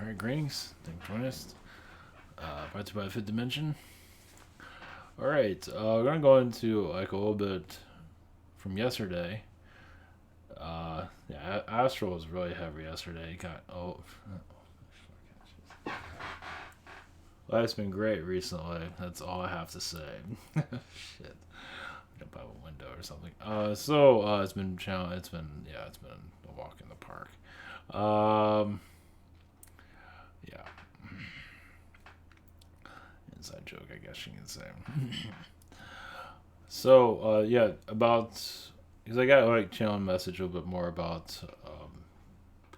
Alright, greetings. Thanks for joining us. Brought to you by the Fifth Dimension. Alright, we're going to go into like a little bit from yesterday. Astral was really heavy yesterday. Life's been great recently. That's all I have to say. Shit. Jump out a window or something. It's been challenge. It's been a walk in the park. Yeah. Inside joke, I guess you can say. About because I got like channel message a little bit more about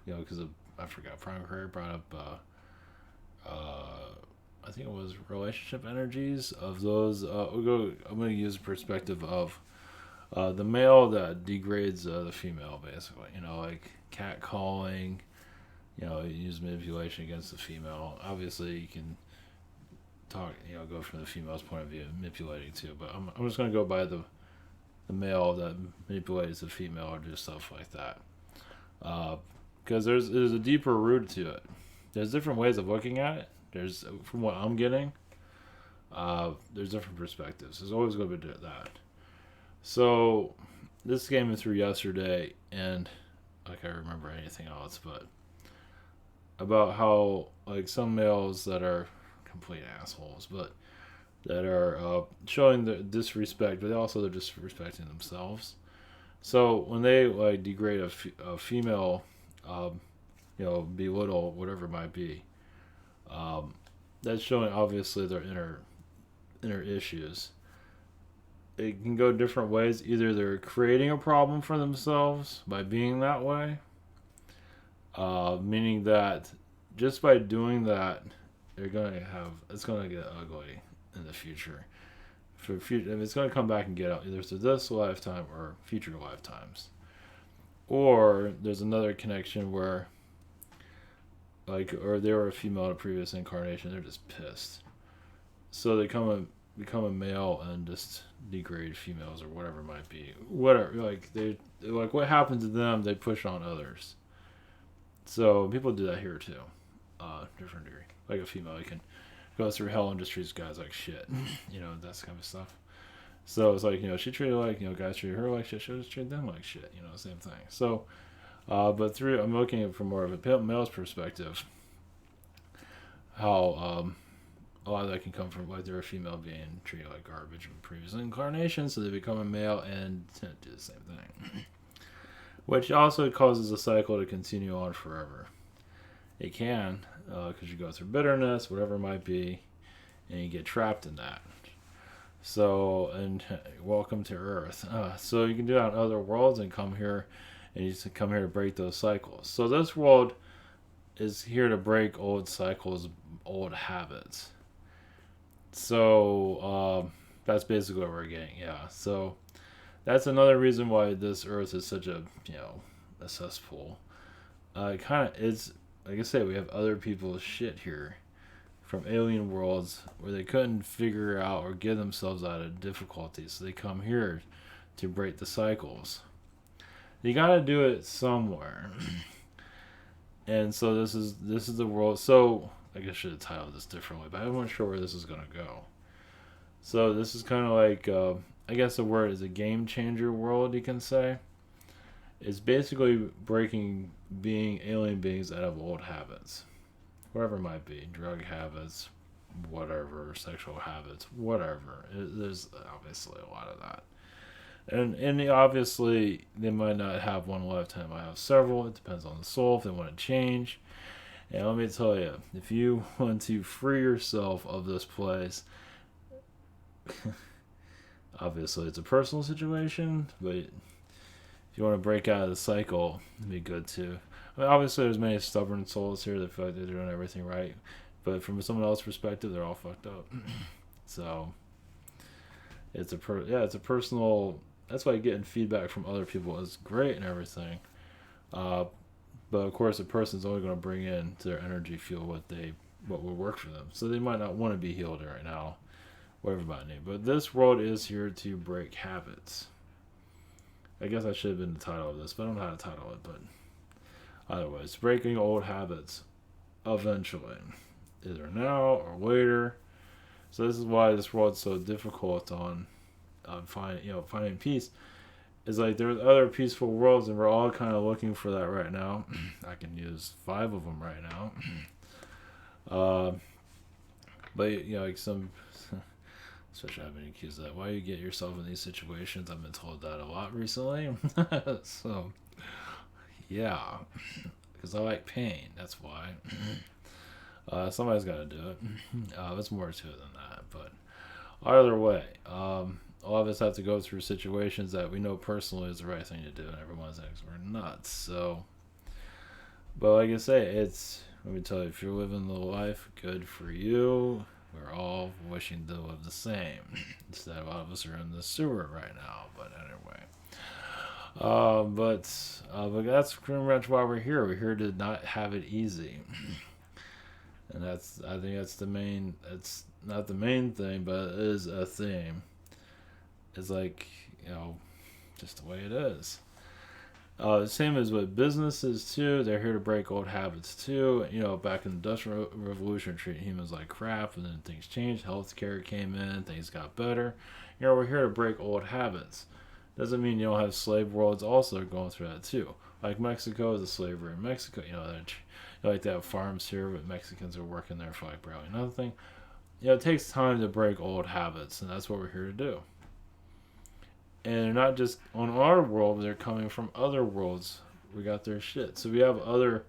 because I forgot Prime Career brought up I think it was relationship energies of those. I'm going to use the perspective of the male that degrades the female, basically. Like catcalling. Use manipulation against the female. Obviously, you can go from the female's point of view, manipulating too. But I'm just going to go by the male that manipulates the female or do stuff like that. Because there's a deeper root to it. There's different ways of looking at it. There's, from what I'm getting, there's different perspectives. There's always going to be that. So this came in through yesterday, and like I remember anything else, but about how like some males that are complete assholes, but that are showing the disrespect, but also they're disrespecting themselves. So when they like degrade a female, belittle whatever it might be, that's showing obviously their inner issues. It can go different ways. Either they're creating a problem for themselves by being that way, meaning that just by doing that, it's going to get ugly in the future. It's going to come back and get out either through this lifetime or future lifetimes. Or there's another connection where, or they were a female in a previous incarnation, they're just pissed. So they become a male and just degrade females or whatever it might be. Whatever, what happened to them, they push on others. So people do that here too, different degree. Like a female, you can go through hell and just treats guys like shit, that kind of stuff. So it's like, she treated guys treated her like shit, she'll just treat them like shit, same thing. So, but I'm looking at it from more of a male's perspective, how a lot of that can come from like they're a female being treated like garbage in previous incarnations, so they become a male and do the same thing. Which also causes the cycle to continue on forever. It can, because you go through bitterness, whatever it might be, and you get trapped in that. So, and welcome to Earth. So you can do that in other worlds and come here, and you just come here to break those cycles. So this world is here to break old cycles, old habits. So that's basically what we're getting. Yeah. So that's another reason why this Earth is such a cesspool. It kind of is. Like I say, we have other people's shit here from alien worlds where they couldn't figure out or get themselves out of difficulties. So they come here to break the cycles. You got to do it somewhere. And so this is the world. So I guess I should have titled this differently, but I'm not sure where this is going to go. So this is kind of like, I guess the word is a game changer world, you can say. It's basically breaking alien beings out of old habits. Whatever it might be. Drug habits, whatever, sexual habits, whatever. There's obviously a lot of that. And obviously, they might not have one lifetime. I have several. It depends on the soul if they want to change. And let me tell you, if you want to free yourself of this place, obviously it's a personal situation, but if you want to break out of the cycle, it'd be good too. I mean, obviously, there's many stubborn souls here that feel like they're doing everything right, but from someone else's perspective, they're all fucked up. So it's a personal. That's why getting feedback from other people is great and everything. But of course, a person's only going to bring in to their energy field what will work for them. So they might not want to be healed right now, whatever it might need. But this world is here to break habits. I guess I should have been the title of this, but I don't know how to title it. But otherwise, breaking old habits eventually, either now or later. So this is why this world's so difficult on finding peace. It's like there's other peaceful worlds, and we're all kind of looking for that right now. I can use 5 of them right now. But like some, especially I've been accused of that. Why you get yourself in these situations? I've been told that a lot recently. So, yeah, because I like pain. That's why. Somebody's got to do it. There's more to it than that, but either way, all of us have to go through situations that we know personally is the right thing to do, and everyone thinks we're nuts. So, but like I say, let me tell you, if you're living the life, good for you. We're all wishing to live the same. Instead, a lot of us are in the sewer right now. But anyway, but that's pretty much why we're here. We're here to not have it easy, and I think that's the main. It's not the main thing, but it is a theme. It's like, just the way it is. Same as with businesses too. They're here to break old habits too. Back in the Industrial Revolution, treating humans like crap, and then things changed. Healthcare came in, things got better. We're here to break old habits. Doesn't mean you don't have slave worlds also going through that too. Like Mexico is a slavery in Mexico. Like they have farms here, but Mexicans are working there for like barely nothing. It takes time to break old habits, and that's what we're here to do. And they're not just on our world, but they're coming from other worlds. We got their shit. So we have other,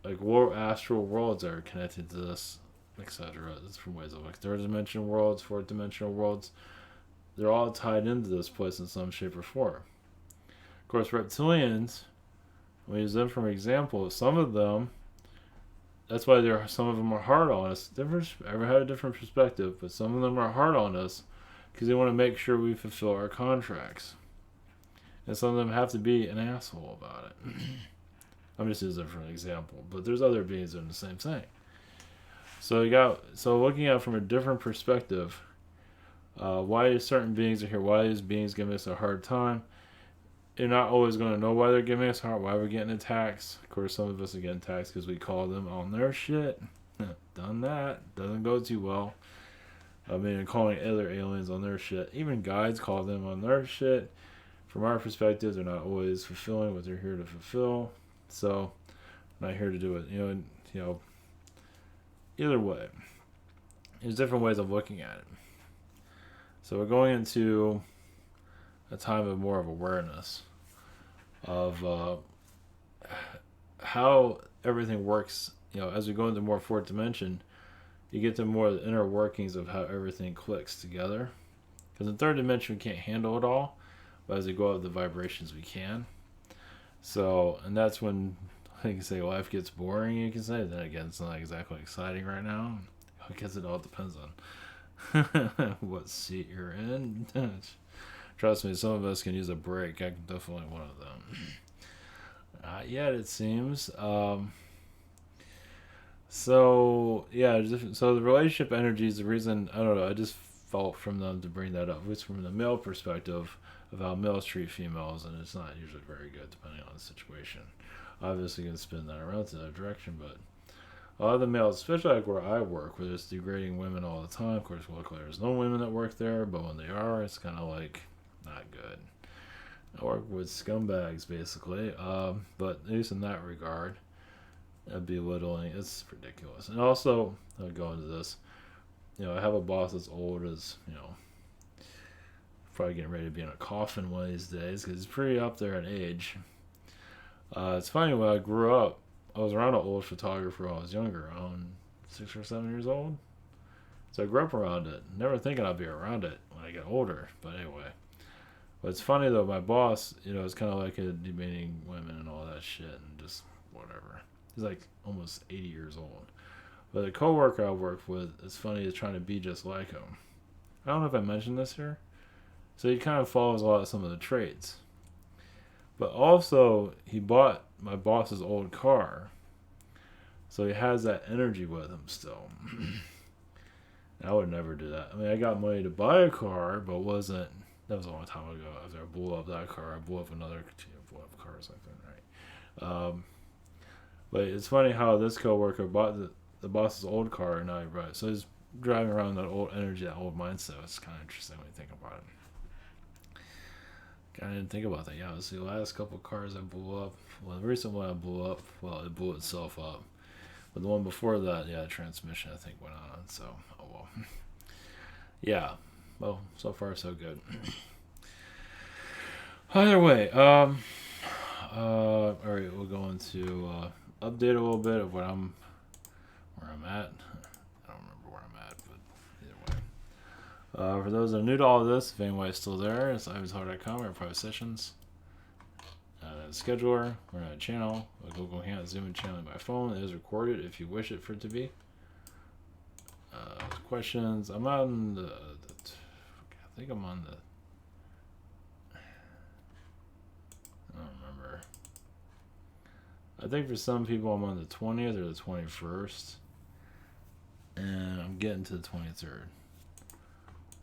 like, astral worlds that are connected to this, etc. That's from ways of, like, third dimensional worlds, fourth dimensional worlds. They're all tied into this place in some shape or form. Of course, reptilians, we use them for an example. Some of them, that's why some of them are hard on us. Everyone had a different perspective, but some of them are hard on us because they want to make sure we fulfill our contracts. And some of them have to be an asshole about it. I'm just using it for an example. But there's other beings doing the same thing. So looking at it from a different perspective, why certain beings are here, why these beings giving us a hard time. You're not always going to know why they're giving us hard, why we're getting attacked. Of course, some of us are getting attacked because we call them on their shit. Done that. Doesn't go too well. Calling other aliens on their shit. Even guides call them on their shit. From our perspective, they're not always fulfilling what they're here to fulfill. So, I'm not here to do it. Either way, there's different ways of looking at it. So we're going into a time of more of awareness of how everything works. As we go into more fourth dimension, you get to more of the inner workings of how everything clicks together. Because in third dimension, we can't handle it all. But as we go up the vibrations, we can. So, and that's when, you can say, life gets boring, you can say. Then again, it's not exactly exciting right now. Because it all depends on what seat you're in. Trust me, some of us can use a break. I'm definitely one of them. Not yet, it seems. So the relationship energy is the reason, I don't know, I just felt from them to bring that up. It's from the male perspective of how males treat females, and it's not usually very good depending on the situation. Obviously, you can spin that around to that direction, but a lot of the males, especially like where I work, where it's degrading women all the time. Of course, luckily there's no women that work there, but when they are, it's kind of like not good. I work with scumbags, basically, but at least in that regard, belittling, it's ridiculous. And also, I'll go into this, I have a boss that's old as, probably getting ready to be in a coffin one of these days, because he's pretty up there in age. It's funny, when I grew up, I was around an old photographer when I was younger, around 6 or 7 years old. So I grew up around it, never thinking I'd be around it when I get older, but anyway. But it's funny though, my boss, is kind of like demeaning women and all that shit, and just whatever. He's like almost 80 years old. But the coworker I work with, it's funny, is trying to be just like him. I don't know if I mentioned this here. So he kind of follows a lot of some of the traits. But also, he bought my boss's old car. So he has that energy with him still. I would never do that. I got money to buy a car, but that was a long time ago. After I blew up that car, I blew up another, blew up cars like that, right? But it's funny how this coworker bought the boss's old car, and now he brought it. So he's driving around that old energy, that old mindset. It's kind of interesting when you think about it. I didn't think about that. Yeah, let's see. The last couple of cars I blew up. Well, the recent one I blew up. Well, it blew itself up. But the one before that, yeah, the transmission I think went on. So, oh well. Yeah. Well, so far so good. Either way, all right, we'll go into update a little bit of where I'm at. I don't remember where I'm at, but either way. For those that are new to all of this, if anybody's still there, it's ivanshard.com or private sessions. Scheduler, we're on a channel, a Google Hangout, Zoom, and channeling by phone. It is recorded if you wish it for it to be. Questions. I'm on the I think I'm on the. I don't remember. I think for some people I'm on the 20th or the 21st, and I'm getting to the 23rd.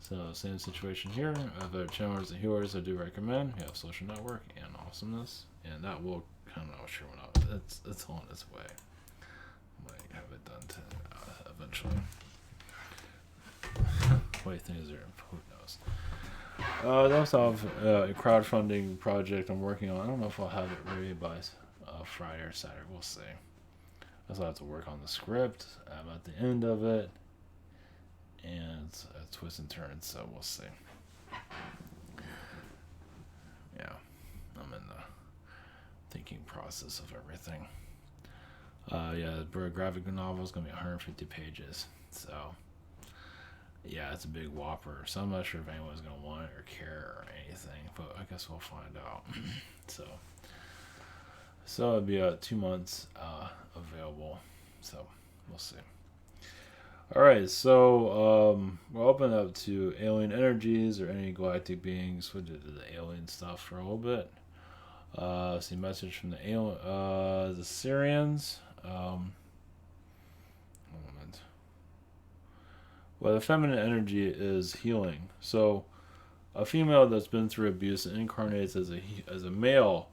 So same situation here. Other channelers and healers I do recommend. We have Social Network and Awesomeness, and that will kind of sure when it's on its way. Might have it done to eventually. What do you think is there? Who knows? I also have a crowdfunding project I'm working on. I don't know if I'll have it ready by Friday or Saturday. We'll see. I also have to work on the script. I'm at the end of it, and it's a twist and turns, so we'll see. Yeah, I'm in the thinking process of everything. Yeah, the graphic novel is going to be 150 pages, so yeah, it's a big whopper. So I'm not sure if anyone's going to want it or care or anything, but I guess we'll find out. So it'll be 2 months available, so we'll see. Alright, so we'll open up to alien energies or any galactic beings. We'll do the alien stuff for a little bit. See a message from the alien, the Syrians. One moment. Well, the feminine energy is healing. So a female that's been through abuse and incarnates as a male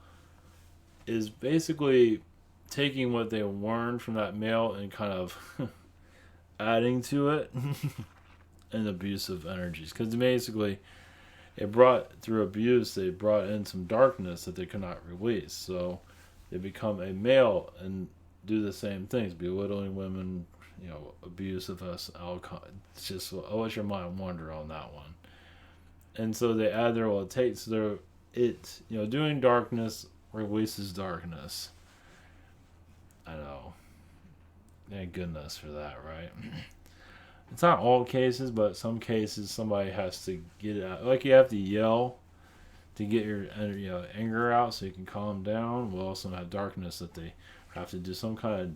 is basically taking what they learned from that male and kind of adding to it and abusive energies, because basically it brought through abuse, they brought in some darkness that they could not release, so they become a male and do the same things, belittling women, abusive us, alcohol. It's just, I'll let your mind wander on that one. And so they add their, it takes their, doing darkness releases darkness. I know. Thank goodness for that, right? It's not all cases, but some cases somebody has to get it out. Like you have to yell to get your anger out so you can calm down. Well, also have darkness that they have to do some kind of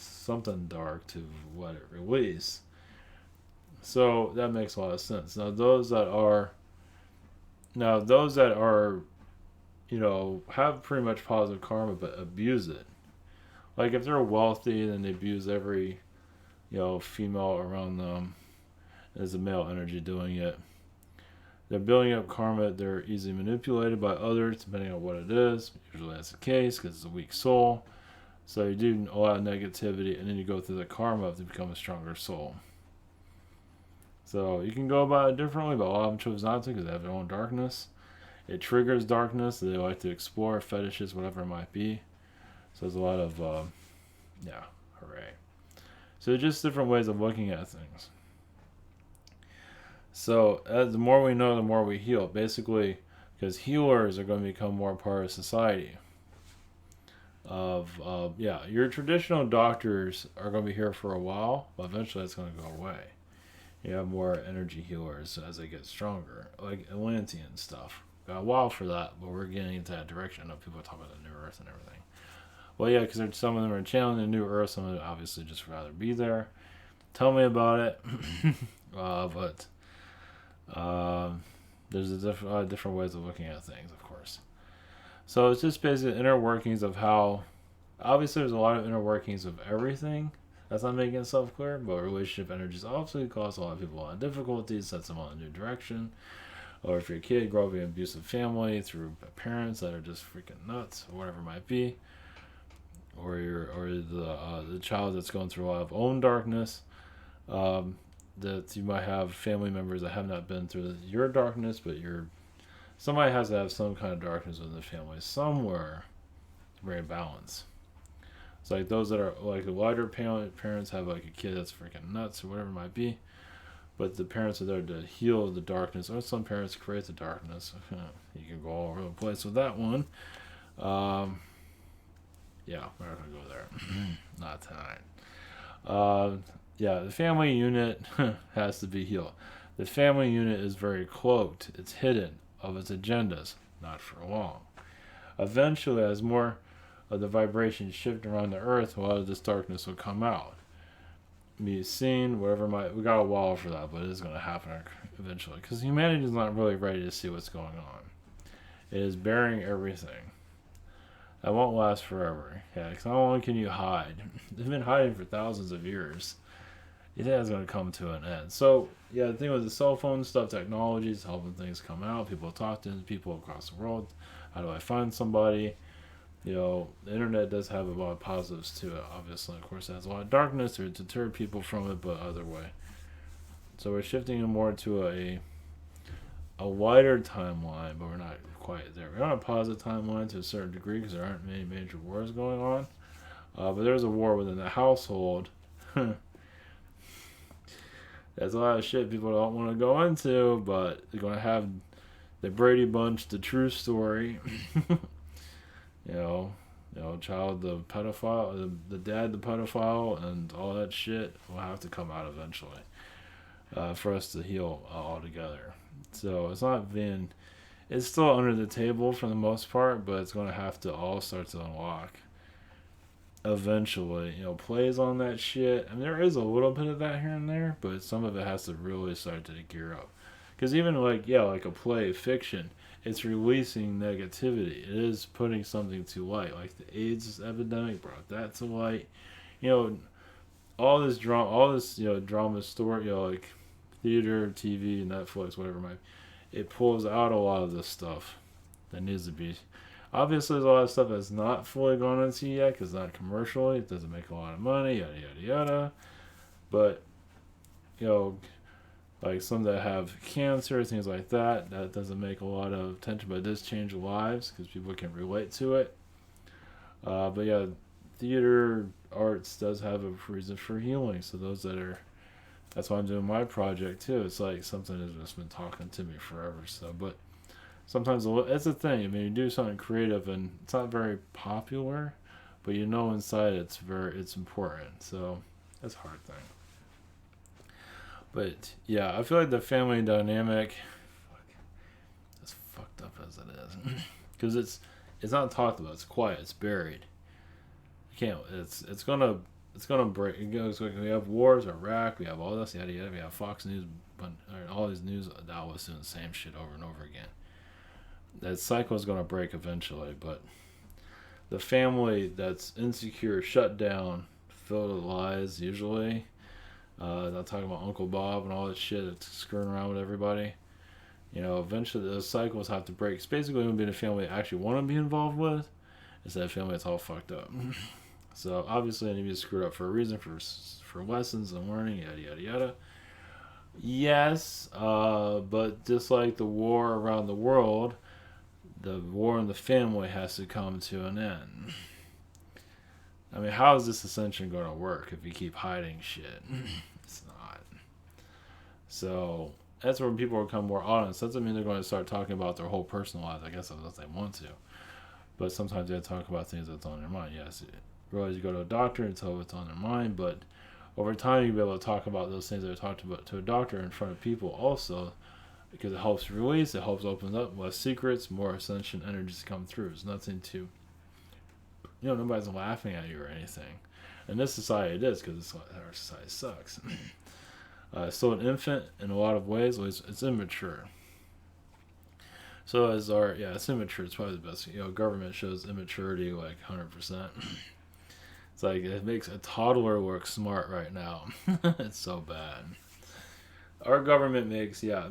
something dark to let it release. So that makes a lot of sense. Now those that are have pretty much positive karma but abuse it. Like if they're wealthy, then they abuse every, female around them as a male energy doing it. They're building up karma. They're easily manipulated by others, depending on what it is. Usually that's the case because it's a weak soul. So you do a lot of negativity, and then you go through the karma to become a stronger soul. So you can go about it differently, but a lot of them choose not to because they have their own darkness. It triggers darkness that they like to explore, fetishes, whatever it might be. So there's a lot of, hooray. So just different ways of looking at things. So the more we know, the more we heal. Basically, because healers are going to become more part of society. Your traditional doctors are going to be here for a while, but eventually it's going to go away. You have more energy healers as they get stronger, like Atlantean stuff. Got a while for that, but we're getting into that direction. I know people talk about the New Earth and everything. Well, yeah, because some of them are channeling the New Earth. Some of them obviously just rather be there. Tell me about it. But there's a lot of different ways of looking at things, of course. So it's just basically inner workings of how. Obviously, there's a lot of inner workings of everything. That's not making itself clear, but relationship energies obviously cause a lot of people a lot of difficulties, sets them on a new direction. Or if you're a kid, grow up in an abusive family through parents that are just freaking nuts, or whatever it might be. or the child that's going through a lot of own darkness. That you might have family members that have not been through your darkness, but somebody has to have some kind of darkness within the family somewhere to bring a balance. It's like those that are like the lighter parents have like a kid that's freaking nuts or whatever it might be, but the parents are there to heal the darkness, or some parents create the darkness. You can go all over the place with that one. Yeah, we're not gonna go there. Not tonight. Yeah, the family unit has to be healed. The family unit is very cloaked. It's hidden of its agendas. Not for long. Eventually, as more of the vibrations shift around the earth, a lot of this darkness will come out. Be seen, whatever might. We got a wall for that, but it is going to happen eventually. Because humanity is not really ready to see what's going on. It is bearing everything. That won't last forever. Yeah, because how long can you hide? They've been hiding for thousands of years. It is going to come to an end. So, yeah, the thing with the cell phone stuff, technology is helping things come out. People talk to people across the world. How do I find somebody? You know, the internet does have a lot of positives to it, obviously. Of course, it has a lot of darkness to deter people from it, but other way. So we're shifting more to a wider timeline, but we're not quite there. We're on a positive timeline to a certain degree because there aren't many major wars going on. But there's a war within the household. That's a lot of shit people don't want to go into, but they're going to have the Brady Bunch, the true story. Child, the pedophile, the dad, the pedophile, and all that shit will have to come out eventually for us to heal all together. So it's still under the table for the most part, but it's going to have to all start to unlock eventually. Plays on that shit. I mean, there is a little bit of that here and there, but some of it has to really start to gear up. Because even like a play, fiction, it's releasing negativity. It is putting something to light. Like the AIDS epidemic brought that to light. All this drama story, like theater, TV, Netflix, whatever it might be, it pulls out a lot of this stuff that needs to be. Obviously, there's a lot of stuff that's not fully gone into yet because it's not commercially. It doesn't make a lot of money, yada, yada, yada. But, like some that have cancer, things like that, that doesn't make a lot of attention, but it does change lives because people can relate to it. But yeah, theater arts does have a reason for healing. So that's why I'm doing my project too. It's like something that's just been talking to me forever. So, but sometimes it's a thing. I mean, you do something creative and it's not very popular, but inside it's important. So that's a hard thing. But yeah, I feel like the family dynamic, as fucked up as it is, because it's not talked about. It's quiet. It's buried. You can't. It's gonna break. It goes like we have wars, Iraq. We have all this yada yada. We have Fox News, all these news outlets doing the same shit over and over again. That cycle is gonna break eventually, but the family that's insecure, shut down, filled with lies usually. Not talking about Uncle Bob and all that shit that's screwing around with everybody. Eventually those cycles have to break. It's basically going to be the family I actually want to be involved with. It's that family that's all fucked up. So obviously I need to be screwed up for a reason, for lessons and learning, yada yada yada. Yes, but just like the war around the world, the war in the family has to come to an end. I mean, how is this ascension going to work if you keep hiding shit? It's not. So that's where people will become more honest. That doesn't mean they're going to start talking about their whole personal lives, I guess, if they want to. But sometimes they talk about things that's on their mind. Yes, realize you go to a doctor and tell what's on their mind, but over time you'll be able to talk about those things that are talked about to a doctor in front of people also, because it helps release, it helps open up less secrets, more ascension energies come through. There's nothing to, nobody's laughing at you or anything. In this society it is, because our society sucks. Still an infant in a lot of ways. It's immature. So it's immature. It's probably the best. Government shows immaturity like 100%. It's like it makes a toddler look smart right now. It's so bad. Our government makes a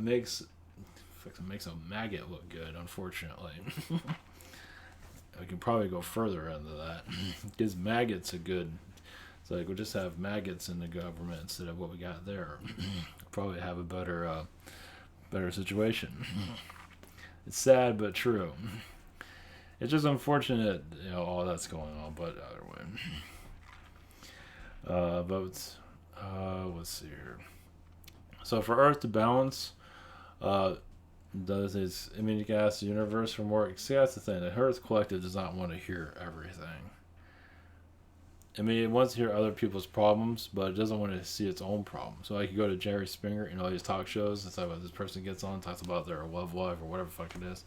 maggot look good, unfortunately. I can probably go further into that. Gives maggots a good. It's like we'll just have maggots in the government instead of what we got there. Probably have a better situation. It's sad but true. It's just unfortunate, all that's going on. But either way, let's see here. So for Earth to balance, you can ask the universe for more. See, that's the thing. The Earth Collective does not want to hear everything. I mean, it wants to hear other people's problems, but it doesn't want to see its own problems. So, like, you go to Jerry Springer, all these talk shows, and stuff. This person gets on, talks about their love life or whatever the fuck it is,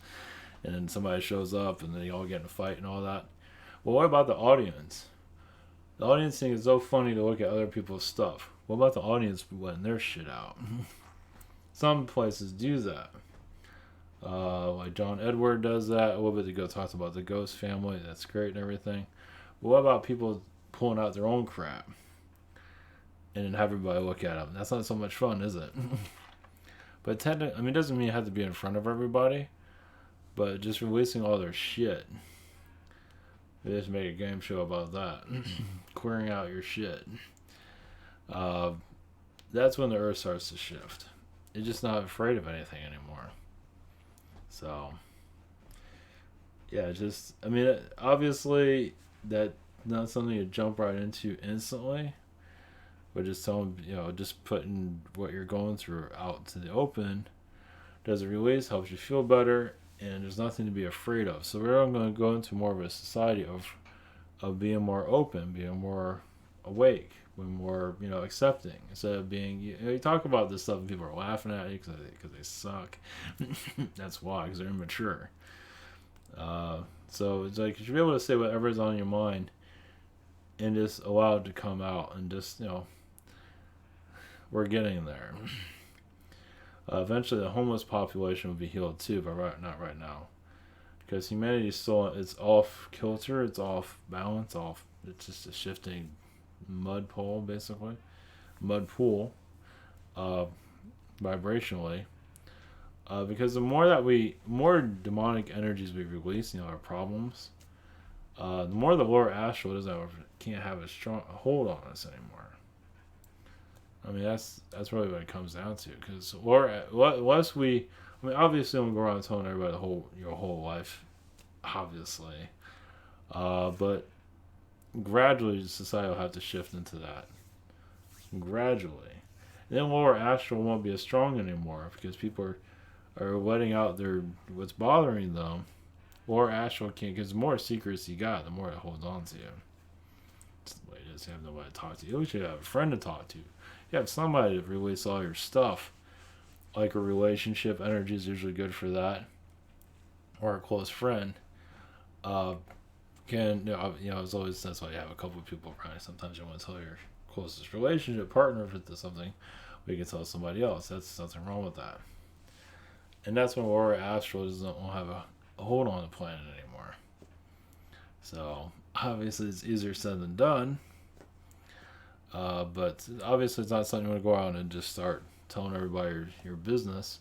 and then somebody shows up, and then they all get in a fight and all that. Well, what about the audience? The audience thinks it's so funny to look at other people's stuff. What about the audience letting their shit out? Some places do that. Like John Edward does that. A little bit ago, talks about the Ghost family. That's great and everything. But what about people pulling out their own crap and then have everybody look at them? That's not so much fun, is it? But technically, I mean, it doesn't mean you have to be in front of everybody, but just releasing all their shit. They just make a game show about that. Clearing out your shit. That's when the Earth starts to shift. It's just not afraid of anything anymore. So, yeah, obviously, that's not something you jump right into instantly. But just tell them, just putting what you're going through out to the open does a release, helps you feel better, and there's nothing to be afraid of. So we're going to go into more of a society of being more open, being more awake, being more, accepting. Instead of being, you talk about this stuff and people are laughing at you because they suck. That's why, because they're immature. So it's like you should be able to say whatever's on your mind and just allow it to come out and just, we're getting there. Eventually the homeless population will be healed too, but not right now. Because humanity's still, it's off kilter, it's off balance, it's just a shifting mud pool, basically. Mud pool, vibrationally. Because the more demonic energies we release, our problems, the more the lower astral can't have a strong hold on us anymore. I mean, that's really what it comes down to. Because obviously, I'm going around telling everybody your whole life, obviously, but gradually society will have to shift into that. Gradually, and then lower astral won't be as strong anymore because people are letting out what's bothering them. Lower astral can't, because the more secrets you got, the more it holds on to you. That's the way it is. You have nobody to talk to. You always should have a friend to talk to. You have somebody to release all your stuff. Like a relationship, energy is usually good for that. Or a close friend. As always, that's why you have a couple of people around. Sometimes you want to tell your closest relationship partner if it's something, we can tell somebody else. That's nothing wrong with that. And that's when lower astral doesn't have a hold on the planet anymore. So obviously it's easier said than done. But obviously it's not something you want to go out and just start telling everybody your business.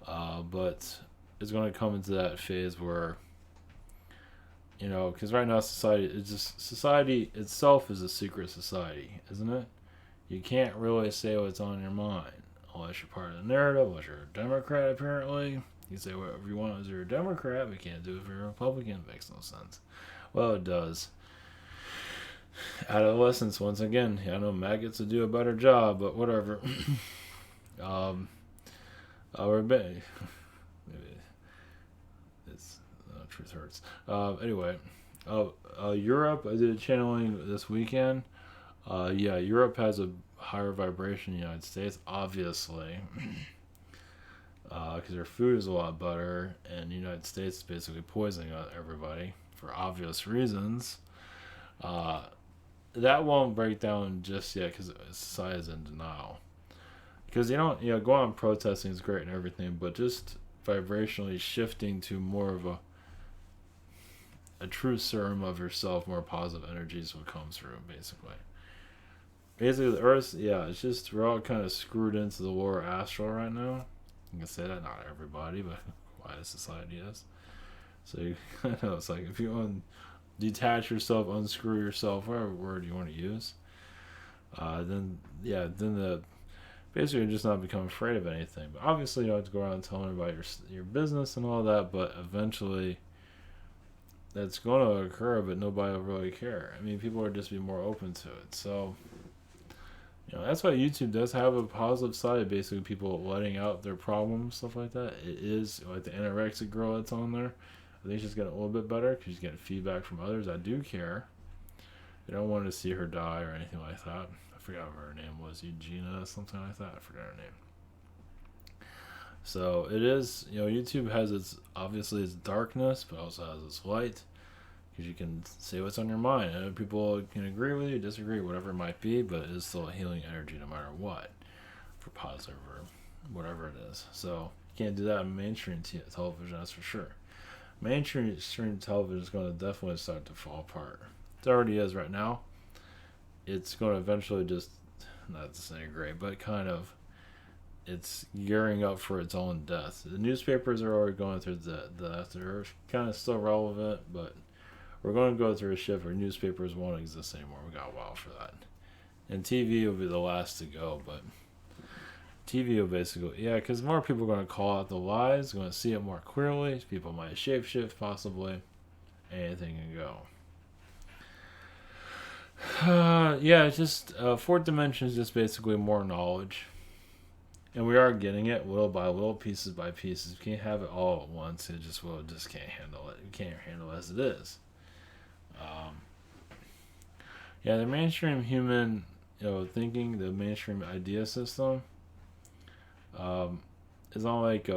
But it's going to come into that phase where, because right now society itself is a secret society, isn't it? You can't really say what's on your mind unless you're part of the narrative, unless you're a Democrat, apparently. You can say whatever you want as you're a Democrat, but you can't do it if you're a Republican. It makes no sense. Well, it does. Adolescence, once again, I know maggots would do a better job, but whatever. Maybe it's truth hurts. Anyway, Europe, I did a channeling this weekend. Europe has a higher vibration than the United States, obviously, because their food is a lot better, and the United States is basically poisoning everybody for obvious reasons. That won't break down just yet because society is in denial. Because go on protesting is great and everything, but just vibrationally shifting to more of a true serum of yourself, more positive energies will come through, basically. Basically, the Earth, it's just, we're all kind of screwed into the lower astral right now. You can say that, not everybody, but why the society is. So you, I know it's like if you want to detach yourself, unscrew yourself, whatever word you want to use, then yeah, then the basically you're just not become afraid of anything. But obviously you don't have to go around telling about your business and all that. But eventually that's going to occur, but nobody will really care. I mean, people will just be more open to it. So that's why YouTube does have a positive side. Basically, people letting out their problems, stuff like that. It is like the anorexic girl that's on there. I think she's getting a little bit better because she's getting feedback from others that do care. They don't want to see her die or anything like that. I forgot what her name was, Eugenia, something like that. I forgot her name. So it is, YouTube has obviously its darkness, but also has its light. Because you can say what's on your mind. And people can agree with you, disagree, whatever it might be, but it is still a healing energy no matter what, for positive or whatever it is. So you can't do that in mainstream television, that's for sure. Mainstream television is going to definitely start to fall apart. It already is right now. It's going to eventually just, not disintegrate, but kind of, it's gearing up for its own death. The newspapers are already going through the death. They're kind of still relevant, but we're going to go through a shift where newspapers won't exist anymore. We got a while for that. And TV will be the last to go, but TV will basically, because more people are going to call out the lies, going to see it more clearly. People might shapeshift, possibly. Anything can go. It's just, fourth dimension is just basically more knowledge. And we are getting it little by little, pieces by pieces. We can't have it all at once. It just can't handle it. We can't handle it as it is. The mainstream human, thinking, the mainstream idea system, is not like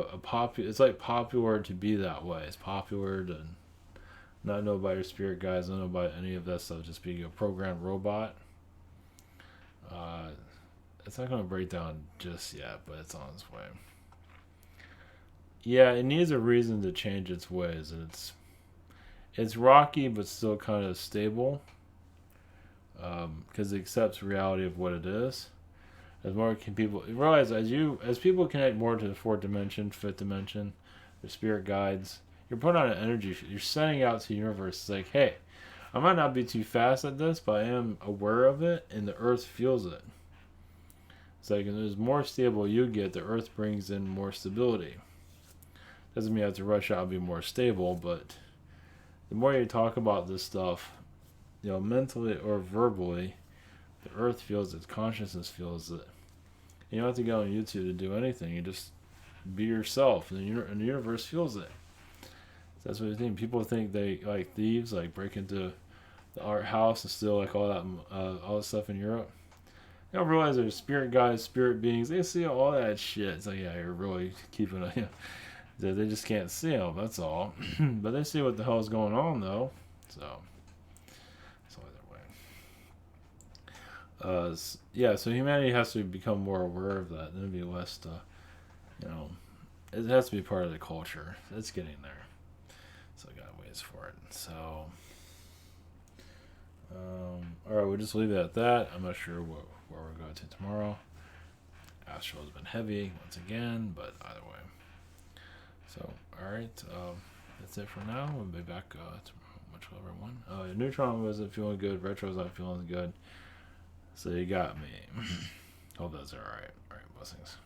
it's like popular to be that way. It's popular to not know about your spirit guides, not know about any of that stuff, just being a programmed robot. It's not going to break down just yet, but it's on its way. Yeah, it needs a reason to change its ways. It's rocky, but still kind of stable. Because it accepts reality of what it is. As more people realize, as people connect more to the fourth dimension, fifth dimension, their spirit guides, you're putting on an energy. You're sending out to the universe. It's like, hey, I might not be too fast at this, but I am aware of it, and the Earth feels it. It's like, and there's more stable you get, the Earth brings in more stability. Doesn't mean you have to rush out and be more stable, but the more you talk about this stuff, mentally or verbally, the Earth feels it, consciousness feels it. You don't have to go on YouTube to do anything. You just be yourself, and the universe feels it. So that's what you think. People think they like thieves, like break into the art house and steal like all that stuff in Europe. They don't realize there's spirit guides, spirit beings. They see all that shit. It's like, you're really keeping a. They just can't see them. That's all. But they see what the hell is going on, though. So. So humanity has to become more aware of that. Then be less, it has to be part of the culture. It's getting there. So I got ways for it. So, alright, we'll just leave it at that. I'm not sure where we're going to tomorrow. Astral has been heavy once again, but either way. So, alright, that's it for now. We'll be back tomorrow. Much love, everyone. Neutron wasn't feeling good. Retro's not feeling good. So you got me. Hope that's alright. Alright, blessings.